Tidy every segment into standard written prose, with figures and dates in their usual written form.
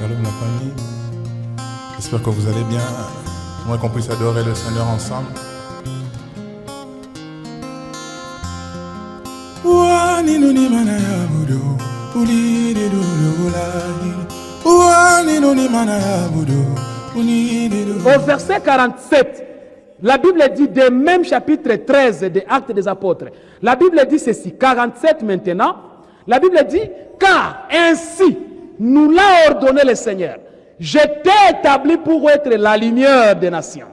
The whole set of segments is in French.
Shalom la famille, j'espère que vous allez bien, moi qu'on puisse adorer le Seigneur ensemble. Au verset 47, la Bible dit, des mêmes chapitre 13 des Actes des Apôtres, la Bible dit ceci, 47 maintenant, la Bible dit, car ainsi nous l'a ordonné le Seigneur, je t'ai établi pour être la lumière des nations,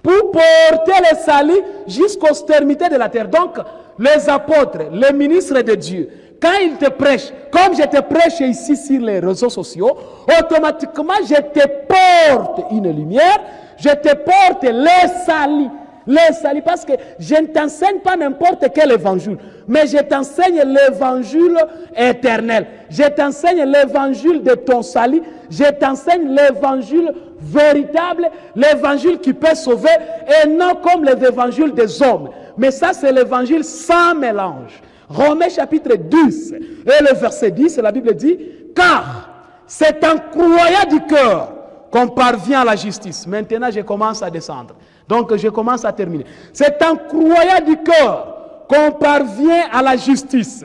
pour porter le salut jusqu'aux extrémités de la terre. Donc, les apôtres, les ministres de Dieu, quand ils te prêchent, comme je te prêche ici sur les réseaux sociaux, automatiquement je te porte une lumière, je te porte le salut. Le salut, parce que je ne t'enseigne pas n'importe quel évangile, mais je t'enseigne l'évangile éternel. Je t'enseigne l'évangile de ton salut, je t'enseigne l'évangile véritable, l'évangile qui peut sauver, et non comme les évangiles des hommes. Mais ça, c'est l'évangile sans mélange. Romains chapitre 10 et le verset 10, la Bible dit, car c'est en croyant du cœur qu'on parvient à la justice. Maintenant, je commence à descendre. Donc, je commence à terminer. C'est en croyant du cœur qu'on parvient à la justice.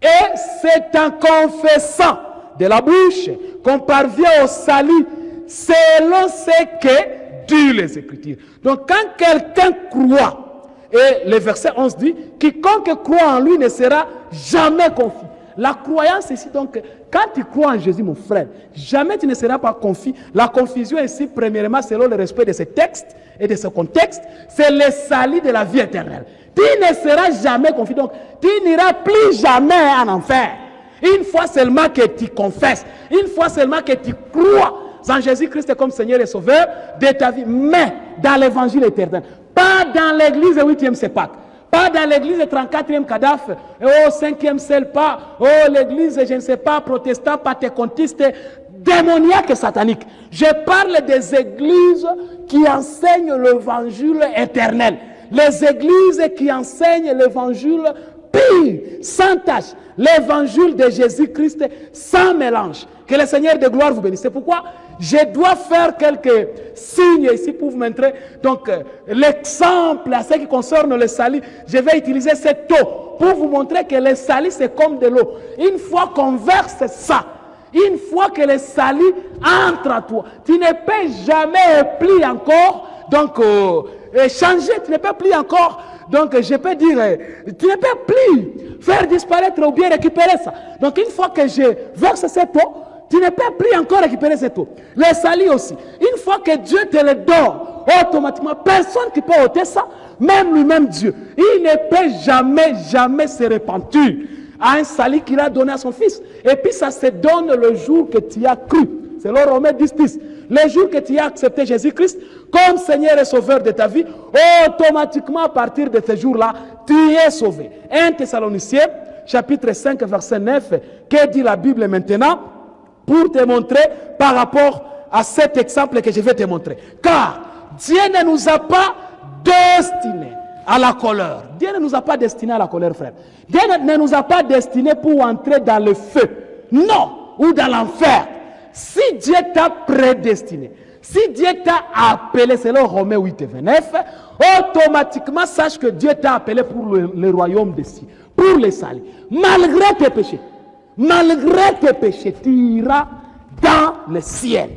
Et c'est en confessant de la bouche qu'on parvient au salut selon ce que disent les Écritures. Donc, quand quelqu'un croit, et le verset 11 dit, quiconque croit en lui ne sera jamais confus. La croyance ici, donc, quand tu crois en Jésus, mon frère, jamais tu ne seras pas confus. La confusion ici, premièrement, selon le respect de ce texte et de ce contexte, c'est le salut de la vie éternelle. Tu ne seras jamais confus. Donc, tu n'iras plus jamais en enfer. Une fois seulement que tu confesses, une fois seulement que tu crois en Jésus-Christ comme Seigneur et Sauveur de ta vie, mais dans l'évangile éternel. Pas dans l'église 8e CEPAC, pas dans l'église 34e Kadaf, oh 5e CELPA, oh l'église, je ne sais pas, protestant, pentecôtiste, démoniaque et satanique. Je parle des églises qui enseignent l'évangile éternel. Les églises qui enseignent l'évangile pur, sans tache, l'évangile de Jésus-Christ sans mélange. Que le Seigneur de gloire vous bénisse. C'est pourquoi je dois faire quelques signes ici pour vous montrer donc l'exemple à ce qui concerne le salut. Je vais utiliser cette eau pour vous montrer que le salut c'est comme de l'eau. Une fois qu'on verse ça, une fois que le salut entre à toi, tu ne peux jamais plier encore, donc changer, tu ne peux plus encore. Donc, je peux dire, tu ne peux plus faire disparaître ou bien récupérer ça. Donc, une fois que je verse cette eau, tu ne peux plus encore récupérer cette eau. Le salut aussi. Une fois que Dieu te le donne, automatiquement, personne qui peut ôter ça, même lui-même Dieu, il ne peut jamais se repentir à un salut qu'il a donné à son fils. Et puis, ça se donne le jour que tu as cru. C'est le Romains 10. Le jour que tu as accepté Jésus-Christ comme Seigneur et Sauveur de ta vie, automatiquement à partir de ce jour-là, tu es sauvé. 1 Thessaloniciens, chapitre 5, verset 9, que dit la Bible maintenant pour te montrer par rapport à cet exemple que je vais te montrer. Car Dieu ne nous a pas destinés à la colère. Dieu ne nous a pas destinés à la colère, frère. Dieu ne nous a pas destinés pour entrer dans le feu. Non, ou dans l'enfer. Si Dieu t'a prédestiné, si Dieu t'a appelé, selon Romains 8 et 29, automatiquement sache que Dieu t'a appelé pour le royaume des cieux, pour les salut. Malgré tes péchés, tu iras dans le ciel.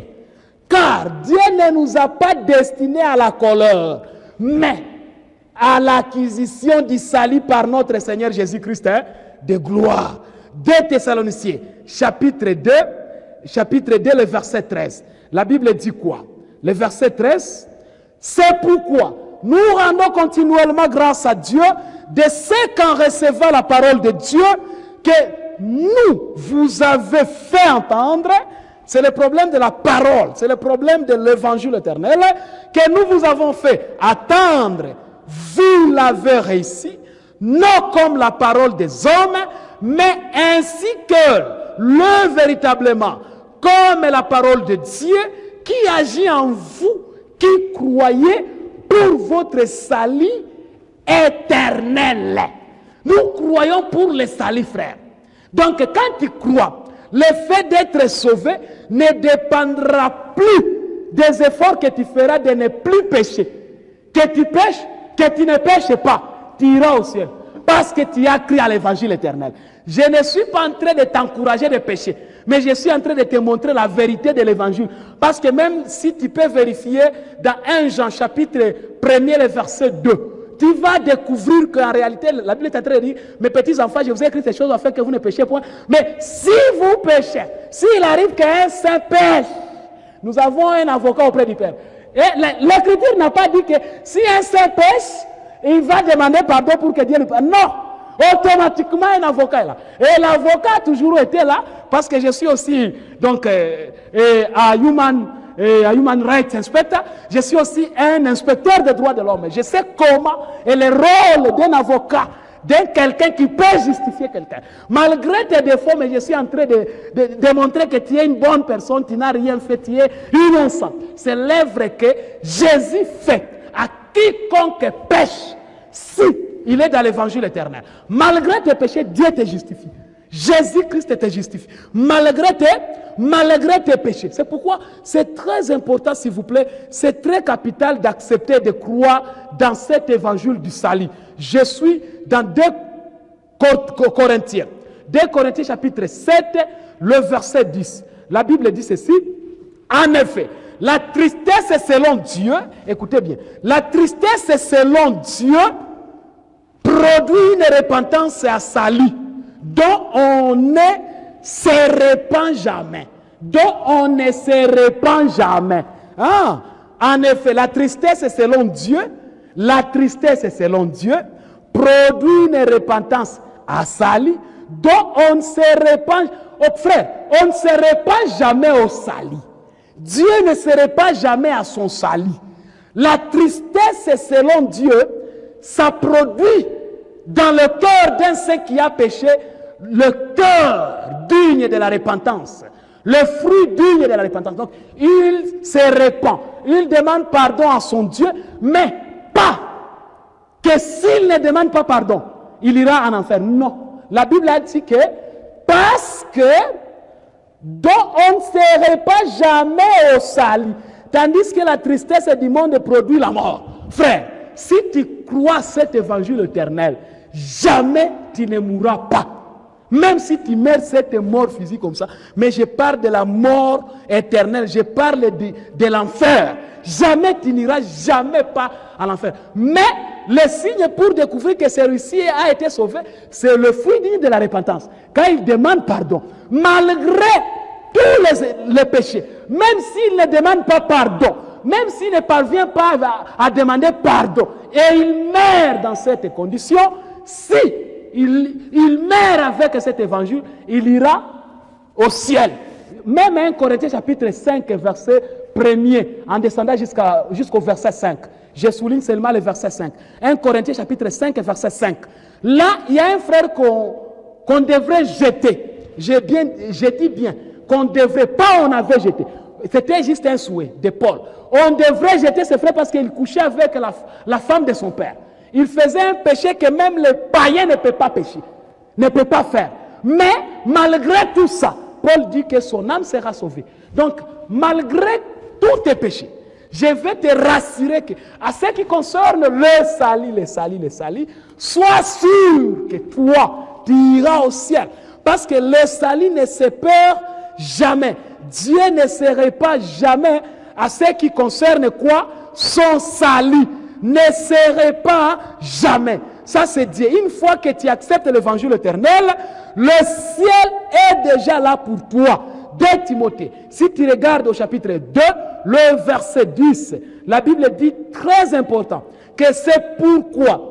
Car Dieu ne nous a pas destinés à la colère, mais à l'acquisition du salut par notre Seigneur Jésus-Christ de gloire. 2 Thessaloniciens, chapitre 2, le verset 13. La Bible dit quoi? Le verset 13, c'est pourquoi nous rendons continuellement grâce à Dieu de ce qu'en recevant la parole de Dieu que nous vous avez fait entendre. C'est le problème de la parole, c'est le problème de l'évangile éternel que nous vous avons fait attendre. Vous l'avez réussi, non comme la parole des hommes, mais ainsi que le véritablement, comme la parole de Dieu qui agit en vous, qui croyez pour votre salut éternel. Nous croyons pour le salut, frère. Donc, quand tu crois, Le fait d'être sauvé ne dépendra plus des efforts que tu feras de ne plus pécher. Que tu pêches, que tu ne pêches pas, tu iras au ciel. Parce que tu as cru à l'évangile éternel. Je ne suis pas en train de t'encourager de pécher, mais je suis en train de te montrer la vérité de l'évangile. Parce que même si tu peux vérifier dans 1 Jean chapitre 1er, le verset 2, tu vas découvrir qu'en réalité, la Bible est en train de dire, mes petits enfants, je vous ai écrit ces choses afin que vous ne péchiez point. Mais si vous péchez, s'il arrive qu'un saint pêche, nous avons un avocat auprès du Père. Et l'Écriture n'a pas dit que si un saint pêche, il va demander pardon pour que Dieu lui pardonne. Non! Automatiquement, un avocat est là. Et l'avocat a toujours été là parce que je suis aussi donc, à Human Rights Inspector. Je suis aussi un inspecteur des droits de l'homme. Je sais comment et le rôle d'un avocat, d'un quelqu'un qui peut justifier quelqu'un. Malgré tes défauts, mais je suis en train de démontrer que tu es une bonne personne, tu n'as rien fait, tu es innocent. C'est l'œuvre que Jésus fait à quiconque pêche, si il est dans l'évangile éternel. Malgré tes péchés, Dieu te justifie. Jésus-Christ te justifie. Malgré tes péchés. C'est pourquoi c'est très important, s'il vous plaît, c'est très capital d'accepter de croire dans cet évangile du salut. Je suis dans 2 Corinthiens. 2 Corinthiens chapitre 7, le verset 10. La Bible dit ceci. En effet, la tristesse selon Dieu, écoutez bien, la tristesse selon Dieu produit une repentance à salut, dont on ne se répand jamais. Dont on ne se répand jamais. Ah, en effet, la tristesse selon Dieu, produit une repentance à salut, dont on ne se répand. Oh frère, on ne se répand jamais au salut. Dieu ne se répand jamais à son salut. La tristesse selon Dieu, ça produit dans le cœur d'un saint qui a péché le cœur digne de la repentance. Le fruit digne de la repentance. Donc, il se répand. Il demande pardon à son Dieu, mais pas que s'il ne demande pas pardon, il ira en enfer. Non. La Bible a dit que parce que dont on ne se répand jamais au salut. Tandis que la tristesse du monde produit la mort. Frère, si tu crois cet évangile éternel, jamais tu ne mourras pas. Même si tu meurs cette mort physique comme ça. Mais je parle de la mort éternelle. Je parle de l'enfer. Jamais tu n'iras jamais pas à l'enfer. Mais le signe pour découvrir que celui-ci a été sauvé, c'est le fruit digne de la repentance. Quand il demande pardon, malgré tous les péchés, même s'il ne demande pas pardon, même s'il ne parvient pas à demander pardon, et il meurt dans cette condition, si il meurt avec cet évangile, il ira au ciel. Même 1 Corinthiens chapitre 5, verset 1er, en descendant jusqu'au verset 5. Je souligne seulement le verset 5. 1 Corinthiens chapitre 5, verset 5. Là, il y a un frère qu'on devrait jeter. Je dis bien, qu'on ne devrait pas, on avait jeté. C'était juste un souhait de Paul. On devrait jeter ce frère parce qu'il couchait avec la femme de son père. Il faisait un péché que même le païen ne peut pas pécher, ne peut pas faire. Mais malgré tout ça, Paul dit que son âme sera sauvée. Donc, malgré tous tes péchés, je vais te rassurer que, à ce qui concerne le salut, sois sûr que toi, tu iras au ciel. Parce que le salut ne se perd jamais. Dieu ne se répand jamais à ce qui concerne quoi? Son salut. Ne se répand jamais. Ça c'est Dieu. Une fois que tu acceptes l'évangile éternel, le ciel est déjà là pour toi. 2 Timothée. Si tu regardes au chapitre 2, le verset 10, la Bible dit très important que c'est pourquoi